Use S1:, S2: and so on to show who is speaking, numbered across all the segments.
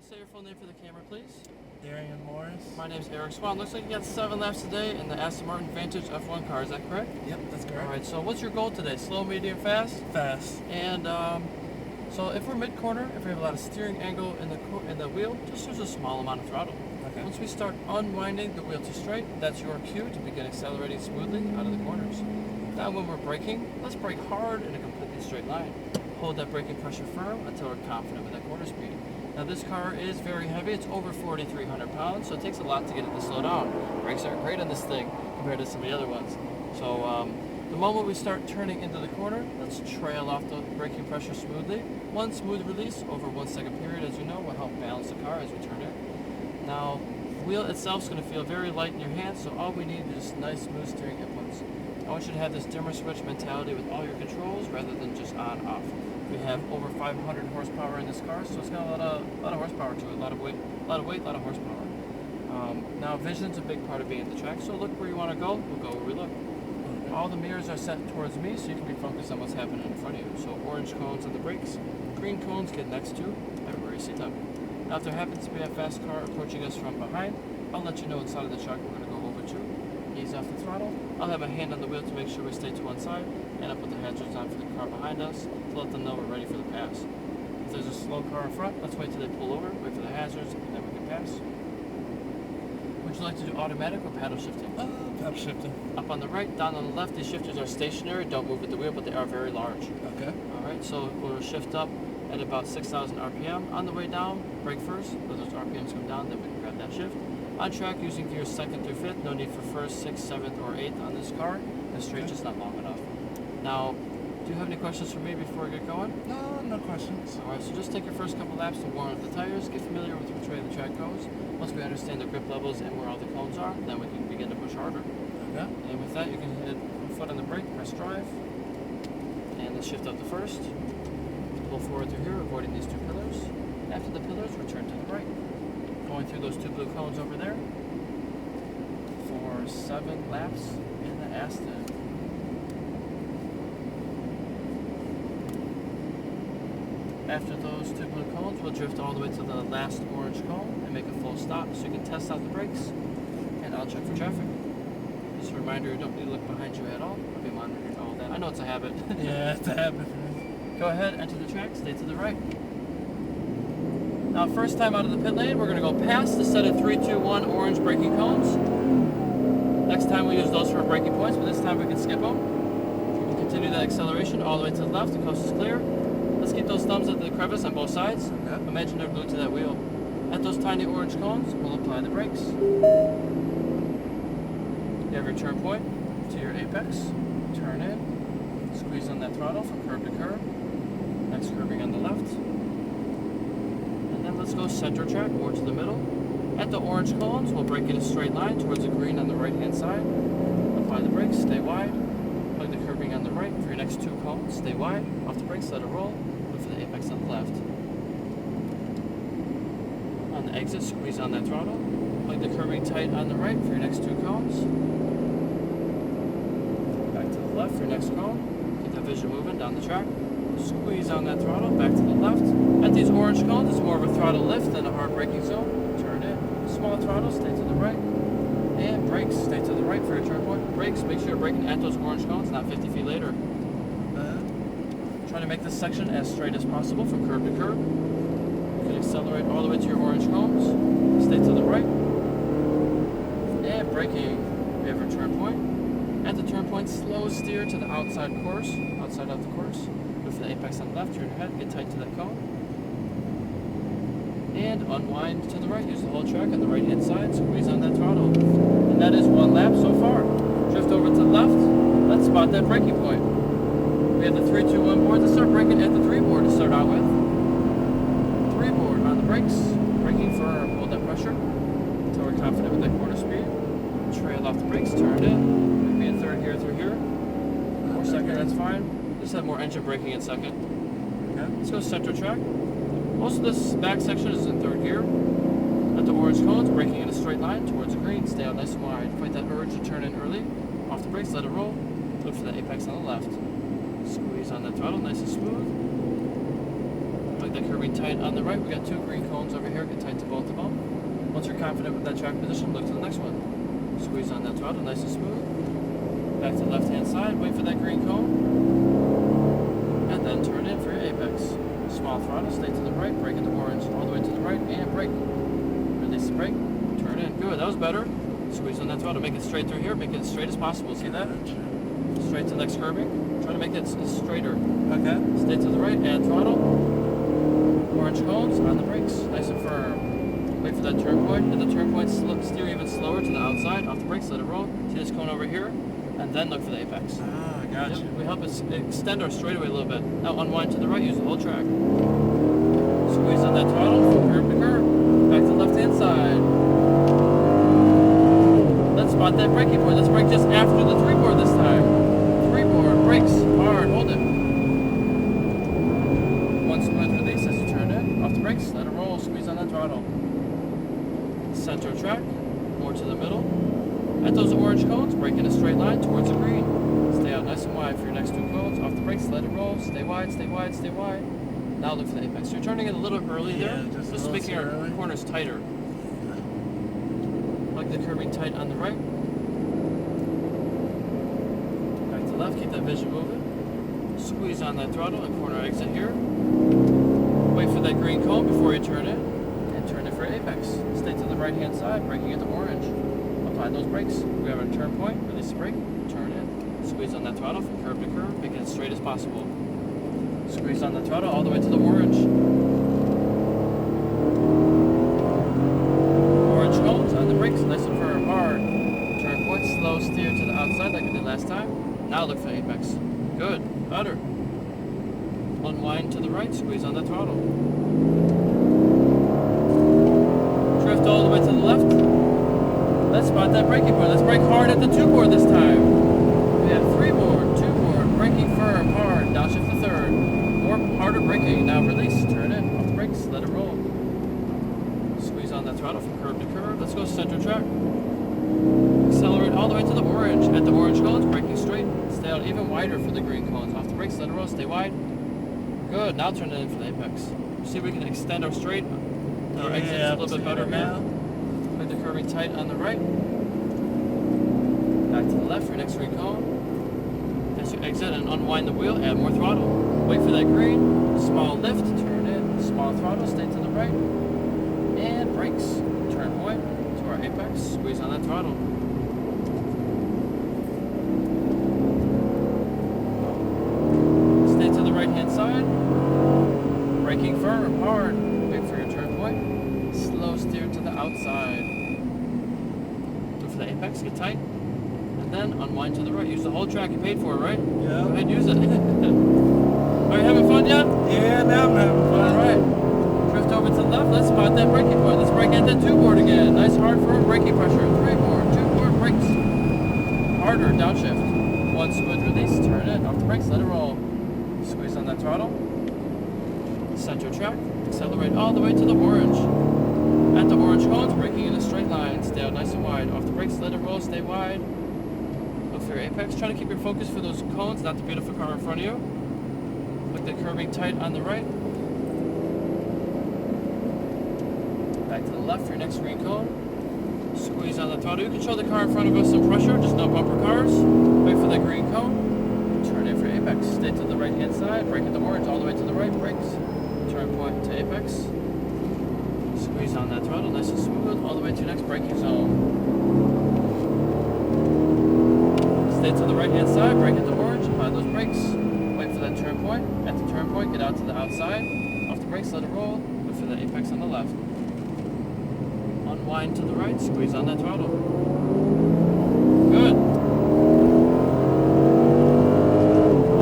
S1: Say your full name for the camera, please.
S2: Darian Morris.
S1: My name's Eric Swan. Looks like you got 7 laps today in the Aston Martin Vantage F1 car. Is that correct?
S2: Yep, that's correct.
S1: All right. So what's your goal today? Slow, medium, fast?
S2: Fast.
S1: And so if we're mid-corner, if we have a lot of steering angle in the wheel, just use a small amount of throttle.
S2: Okay.
S1: Once we start unwinding the wheel to straight, that's your cue to begin accelerating smoothly out of the corners. Now when we're braking, let's brake hard in a completely straight line. Hold that braking pressure firm until we're confident with that corner speed. Now this car is very heavy, it's over 4,300 pounds, so it takes a lot to get it to slow down. Brakes aren't great on this thing compared to some of the other ones. So the moment we start turning into the corner, let's trail off the braking pressure smoothly. One smooth release over 1 second period, as you know, will help balance the car as we turn in. Now, the wheel itself is going to feel very light in your hands, so all we need is just nice smooth steering inputs. I want you to have this dimmer switch mentality with all your controls rather than just on-off. We have over 500 horsepower in this car, so it's got a lot of horsepower to it, a lot of weight, a lot of horsepower. Now vision's a big part of being at the track, so look where you want to go, we'll go where we look. All the mirrors are set towards me, so you can be focused on what's happening in front of you. So orange cones on the brakes, green cones get next to everywhere you see them. Now if there happens to be a fast car approaching us from behind, I'll let you know inside of the truck we're going to go over to. Ease off the throttle. I'll have a hand on the wheel to make sure we stay to one side, and I'll put the hazards on for the car behind us to let them know we're ready for the pass. If there's a slow car in front, let's wait till they pull over, wait for the hazards, and then we can pass. Would you like to do automatic or paddle shifting?
S2: Paddle shifting.
S1: Up on the right, down on the left, these shifters are stationary, don't move with the wheel, but they are very large.
S2: Okay.
S1: Alright, so we'll shift up at about 6,000 RPM. On the way down, brake first, let those RPMs come down, then we can grab that shift. On track, using gears 2nd through 5th, no need for 1st, 6th, 7th, or 8th on this car. The straight just not long enough. Now, do you have any questions for me before we get going?
S2: No, no questions.
S1: Alright, so just take your first couple laps to warm up the tires, get familiar with which way the track goes. Once we understand the grip levels and where all the cones are, then we can begin to push harder.
S2: Okay.
S1: And with that, you can hit one foot on the brake, press drive, and let's shift up to first. Pull forward through here, avoiding these 2 pillars. After the pillars, return to the right. Going through those 2 blue cones over there for 7 laps in the Aston. After those 2 blue cones, we'll drift all the way to the last orange cone and make a full stop so you can test out the brakes, and I'll check for traffic. Just a reminder, you don't need to look behind you at all. I'll be monitoring all that. I know it's a habit.
S2: Yeah, it's a habit for me.
S1: Go ahead, enter the track, stay to the right. Now, first time out of the pit lane, we're going to go past the set of 3, 2, 1 orange braking cones. Next time we use those for braking points, but this time we can skip them. We can continue that acceleration all the way to the left. The coast is clear. Let's keep those thumbs at the crevice on both sides.
S2: Okay.
S1: Imagine they're glued to that wheel. At those tiny orange cones, we'll apply the brakes. You have your turn point to your apex. Turn in. Squeeze on that throttle from curb to curb. Next curbing on the left. Let's go center track, more to the middle. At the orange cones, we'll brake in a straight line towards the green on the right-hand side. Apply the brakes, stay wide. Plug the curbing on the right for your next 2 cones, stay wide. Off the brakes, let it roll. Look for the apex on the left. On the exit, squeeze on that throttle. Plug the curbing tight on the right for your next 2 cones. Back to the left for your next cone. Keep that vision moving down the track. Squeeze on that throttle, back to the left. At these orange cones, it's more of a throttle lift than a hard braking zone. Turn in. Small throttle, stay to the right. And brakes, stay to the right for your turn point. Brakes, make sure you're braking at those orange cones, not 50 feet later. Try to make this section as straight as possible from curb to curb. You can accelerate all the way to your orange cones. Stay to the right. And braking. We have our turn point. At the turn point, slow steer to the outside course, outside of the course. Go for the apex on the left, turn your head, get tight to that cone. And unwind to the right, use the whole track on the right hand side, squeeze on that throttle. And that is 1 lap so far. Drift over to the left, let's spot that braking point. We have the 3, 2, 1 board. Let's start braking at the 3 board to start out with. 3 board on the brakes, braking firm, hold that pressure until we're confident with that corner speed. Trail off the brakes, turn in, maybe in 3rd gear through here. Or 2nd, that's fine. Just have more engine braking in 2nd.
S2: Okay.
S1: Let's go center track. Most of this back section is in 3rd gear. At the orange cones, braking in a straight line towards the green. Stay out nice and wide. Fight that urge to turn in early. Off the brakes, let it roll. Look for the apex on the left. Squeeze on that throttle, nice and smooth. Like the curbing tight on the right. We got 2 green cones over here. Get tight to both of them. Once you're confident with that track position, look to the next one. Squeeze on that throttle, nice and smooth. Back to the left-hand side. Wait for that green cone. And then turn in for your apex. Small throttle, stay to the right, brake into orange, all the way to the right, and brake. Release the brake, turn in. Good, that was better. Squeeze on that throttle, make it straight through here, make it as straight as possible. See that? Straight to the next curbing. Try to make it straighter.
S2: Okay.
S1: Stay to the right, add throttle. Orange cones on the brakes, nice and firm. Wait for that turn point. At the turn point, steer even slower to the outside, off the brakes, let it roll. See this cone over here? And then look for the apex.
S2: Ah, gotcha.
S1: Yep, we help us extend our straightaway a little bit. Now unwind to the right, use the whole track. Squeeze on that throttle from curb to curb. Back to the left-hand side. Let's spot that braking board. Let's brake just after the 3-board this time. 3-board, brakes, hard, hold it. One smooth release as you turn in. Off the brakes, let it roll, squeeze on that throttle. Center track, more to the middle. At those orange cones, brake in a straight line towards the green. Stay out nice and wide for your next 2 cones. Off the brakes, let it roll. Stay wide, stay wide, stay wide. Now look for the apex. You're turning it a little early there. Just making our corners tighter. Like the curbing tight on the right. Back to left, keep that vision moving. Squeeze on that throttle and corner exit here. Wait for that green cone before you turn in. And turn it for apex. Stay to the right hand side, braking into orange. Apply those brakes. We have a turn point, release the brake, turn in. Squeeze on that throttle from curb to curb, make it as straight as possible. Squeeze on the throttle all the way to the orange. Orange cones on the brakes, nice and firm, hard. Turn point, slow steer to the outside like we did last time. Now look for apex. Good, better. Unwind to the right, squeeze on the throttle. Drift all the way to the left. Let's spot that braking board. Let's brake hard at the 2-board this time. We have 3-board, 2-board, braking firm, hard. Downshift the 3rd. More harder braking. Now release, turn in. Off the brakes, let it roll. Squeeze on that throttle from curb to curb. Let's go center track. Accelerate all the way to the orange. At the orange cones, braking straight. Stay out even wider for the green cones. Off the brakes, let it roll. Stay wide. Good. Now turn it in for the apex. See if we can extend our straight. Our exit a little bit better here. The curving tight on the right. Back to the left for your next green cone. As you exit and unwind the wheel, add more throttle. Wait for that green. Small lift, turn in. Small throttle, stay to the right. And brakes. Turn point to our apex. Squeeze on that throttle. Stay to the right hand side. Braking firm, hard. Wait for your turn point. Slow steer to the outside. The apex, get tight, and then unwind to the right. Use the whole track. You paid for it, right?
S2: Yeah.
S1: Go ahead and use it. Are you having fun yet?
S2: Yeah, now I'm having fun.
S1: Alright. Drift over to the left. Let's spot that braking point. Let's brake at that 2-board again. Nice hard firm braking pressure. 3-board, 2-board brakes. Harder, downshift. One smooth release, turn in. Off the brakes, let it roll. Squeeze on that throttle. Center track. Accelerate all the way to the orange. At the orange cones, braking in a straight line. Stay out nice and wide. Off the brakes, let it roll, stay wide. Look for your apex. Try to keep your focus for those cones, not the beautiful car in front of you. Look the curbing tight on the right. Back to the left for your next green cone. Squeeze on the throttle. You can show the car in front of us some pressure, just no bumper cars. Wait for that green cone. Turn in for apex. Stay to the right hand side. Brake at the orange all the way to the right. Brakes. Turn point to apex. Squeeze on that throttle, nice and smooth, all the way to your next braking zone. Stay to the right hand side, brake at the orange, apply those brakes. Wait for that turn point. At the turn point, get out to the outside. Off the brakes, let it roll. Look for the apex on the left. Unwind to the right, squeeze on that throttle. Good.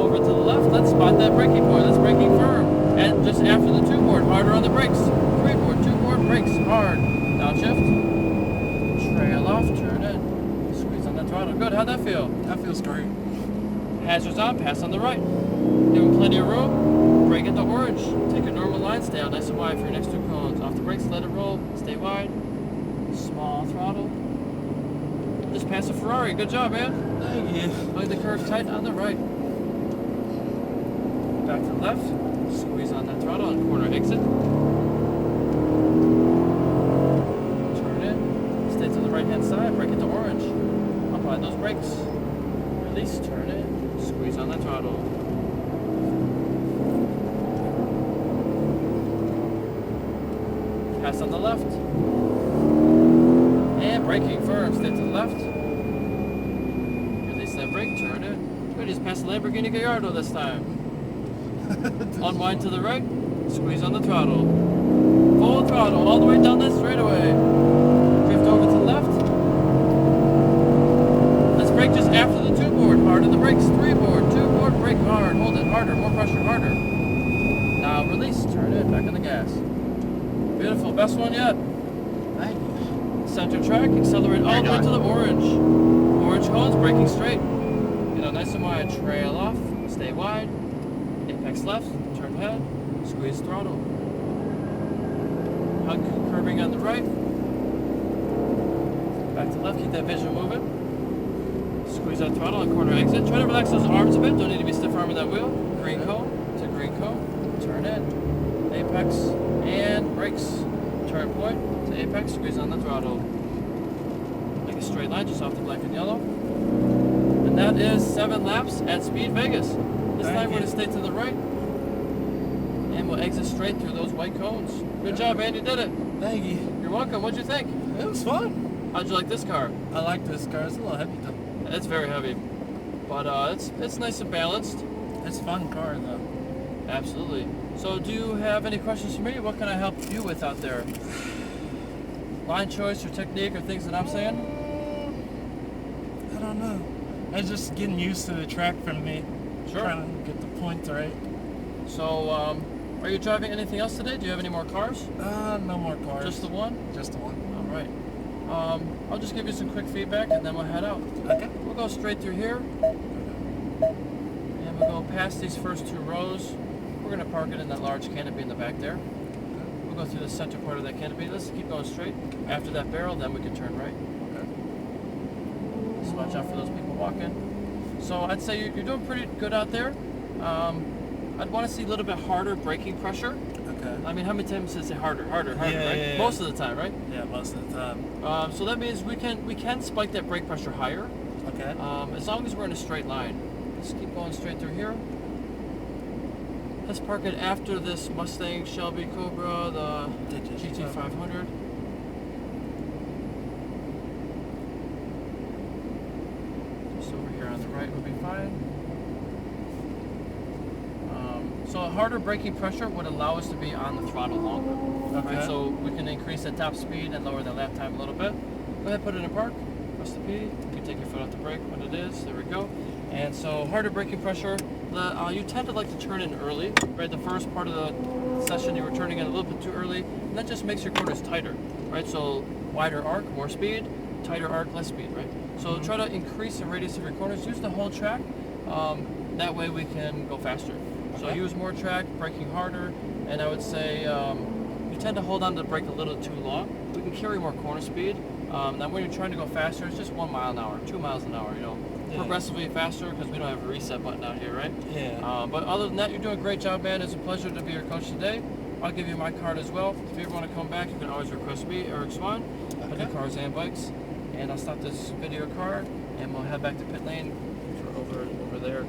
S1: Over to the left, let's spot that braking point. Let's braking firm. And just after the 2-board, harder on the brakes. 3-board, 2-board, brakes, hard. Downshift. Trail off, turn in. Squeeze on that throttle. Good, how'd that feel?
S2: That feels great.
S1: Hazards on, pass on the right. Give them plenty of room. Brake at the orange. Take a normal line, stay out nice and wide for your next 2 cones. Off the brakes, let it roll. Stay wide. Small throttle. Just passed a Ferrari. Good job, man.
S2: Thank you.
S1: Play the curve tight on the right. Back to the left. Squeeze on that throttle and corner exit. Turn in. Stay to the right hand side. Brake into orange. Apply those brakes. Release. Turn in. Squeeze on the throttle. Pass on the left. And braking firm. Stay to the left. Release that brake. Turn in. We just passed the Lamborghini Gallardo this time. Unwind to the right. Squeeze on the throttle. Full throttle all the way down that straightaway. Drift over to the left. Let's brake just after the 2-board. Hard on the brakes. 3-board. 2-board. Brake hard. Hold it harder. More pressure. Harder. Now release. Turn it. Back on the gas. Beautiful. Best one yet.
S2: Thank you.
S1: Center track. Accelerate all the way to the orange. Orange cones. Braking straight. Get out nice and wide. Trail off. Stay wide. Apex left. Turn head. Squeeze throttle. Hug curbing on the right. Back to left. Keep that vision moving. Squeeze that throttle and corner exit. Try to relax those arms a bit. Don't need to be stiff arming that wheel. Green cone to green cone. Turn in. Apex and brakes. Turn point to apex. Squeeze on the throttle. Make a straight line just off the black and yellow. And that is 7 laps at Speed Vegas. This time we're going to stay to the right. And we'll exit straight through those white cones. Good job, man. You did it.
S2: Thank you.
S1: You're welcome. What'd you think?
S2: It was fun.
S1: How'd you like this car?
S2: I like this car. It's a little heavy though.
S1: It's very heavy. But it's nice and balanced.
S2: It's a fun car though.
S1: Absolutely. So do you have any questions for me? What can I help you with out there? Line choice or technique or things that I'm saying?
S2: I don't know. It's just getting used to the track for me.
S1: Sure.
S2: Trying to get the points right.
S1: So, are you driving anything else today? Do you have any more cars?
S2: No more cars.
S1: Just the one?
S2: Just the one.
S1: All right. I'll just give you some quick feedback and then we'll head out.
S2: Okay.
S1: We'll go straight through here. And we'll go past these first 2 rows. We're going to park it in that large canopy in the back there. We'll go through the center part of that canopy. Let's keep going straight. After that barrel, then we can turn right.
S2: Okay.
S1: Just watch out for those people walking. So I'd say you're doing pretty good out there. I'd want to see a little bit harder braking pressure.
S2: Okay.
S1: I mean, how many times does it say harder,
S2: Yeah,
S1: right?
S2: yeah.
S1: Most of the time, right?
S2: Yeah, most of the time.
S1: So that means we can spike that brake pressure higher,
S2: Okay.
S1: as long as we're in a straight line. Let's keep going straight through here. Let's park it after this Mustang Shelby Cobra, the GT500. Just over here on the right would be fine. So a harder braking pressure would allow us to be on the throttle longer.
S2: Okay.
S1: Right? So we can increase the top speed and lower the lap time a little bit. Go ahead, put it in park. Press the P. You can take your foot off the brake when it is. There we go. And so harder braking pressure. You tend to like to turn in early. Right, the first part of the session you were turning in a little bit too early, and that just makes your corners tighter. Right, so wider arc, more speed. Tighter arc, less speed. Right. So try to increase the radius of your corners. Use the whole track. That way we can go faster. So use more track, braking harder, and I would say you tend to hold on to the brake a little too long. We can carry more corner speed. Now when you're trying to go faster, it's just 1 mile an hour, 2 miles an hour, progressively faster because we don't have a reset button out here, right?
S2: Yeah.
S1: But other than that, you're doing a great job, man. It's a pleasure to be your coach today. I'll give you my card as well. If you ever want to come back, you can always request me, Eric Swan. I do cars and bikes. And I'll stop this video card, and we'll head back to pit lane for over there.